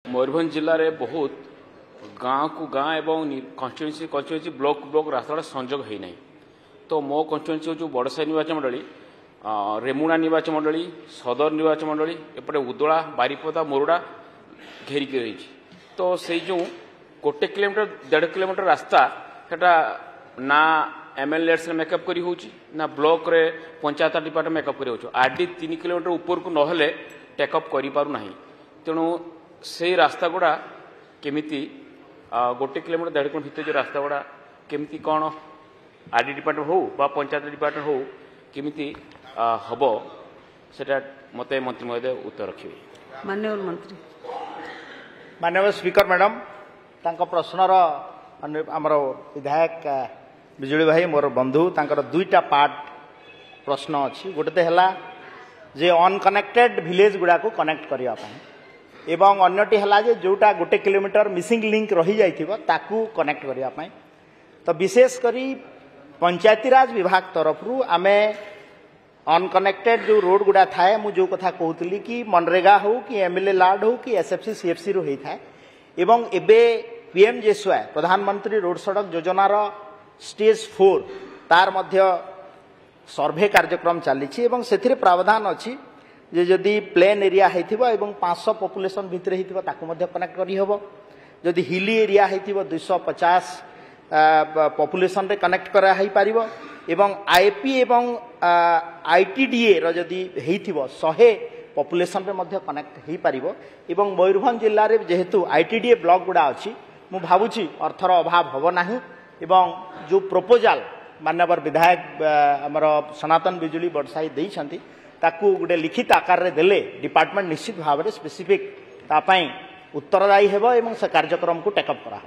मयूरभंज जिले में बहुत गाँव को गाँव एवं कन्स्टिट्यूएंसी ब्लॉक रास्ता संजोग है ना। तो मो कन्स्टिट्यूएंसी हूँ बड़साई निर्वाचन मंडली, रेमुणा निर्वाचन मंडली, सदर निर्वाचन मंडली, एपटे उदला बारिपदा मोरडा घेरिक रही। तो से जो 1 किलोमीटर 1.5 किलोमीटर रास्ता सेटा ना एमएलए मेकअप करी होची ना ब्लॉक रे पंचायत डिपार्टमेंट मेकअप करी होची। आरडी 3 किलोमीटर ऊपर को नहले टेकअप करि पारु नाही। तेणु से रास्ता गुड़ा केमिति 1 किलोमीटर 1.5 किलोमीटर भितर जो रास्ता गुड़ा केमिति कौन आरडी डिपार्टमेंट हो बा पंचायत डिपार्टमेंट हो केमिति हम सेटा मते मंत्री महोदय उत्तर रखिए। माननीय मंत्री माननीय स्पीकर मैडम तांको प्रश्नर आमर विधायक बिजुली भाई मोर बंधु तांकर दुईटा पार्ट प्रश्न अच्छी। गोटे तो है जे अनकनेक्टेड विलेज गुड़ा को कनेक्ट करने एवं अन्यटी है जे जोटा 1 किलोमीटर मिसिंग लिंक रही जाइथिबो ताकू कनेक्ट करने। तो विशेषकर पंचायतीराज विभाग तरफ आमे अनकनेक्टेड जो रोड गुड़ा थाए मु जो कथा कहूली कि मनरेगा हो कि एमएलए लाड हो कि एसएफसी सीएफसी रो होता एवं एबे पीएमजेएसवाई प्रधानमंत्री रोड सड़क योजनार स्टेज 4 तार मध्य सर्वे कार्यक्रम चली से प्रावधान अच्छी जे जदि प्लेन एरिया होइथिबो एवं 500 पॉपुलेशन भितर होइथिबो ताकू मध्य कनेक्ट करी हबो। जदि हिली एरिया होइथिबो 250 पॉपुलेशन रे कनेक्ट करा ही पारिबो एवं आईपी एवं आईटीडीए रो जदि होइथिबो 100 पॉपुलेशन रे मध्य कनेक्ट ही पारिबो। एवं मयूरभंज जिल्ला रे जेहेतु आईटीडीए ब्लॉक गुडा अछि मु भाबुची अर्थर अभाव हबो नाही एवं जो प्रपोजल माननीय विधायक आमर सनातन बिजुली बड़साई देइछंती ताकू गोटे लिखित आकार रे देले डिपार्टमेंट निश्चित भाव में स्पेसिफिक तापाई उत्तरदायी हेबो एवं से कार्यक्रम को टेकअप करा।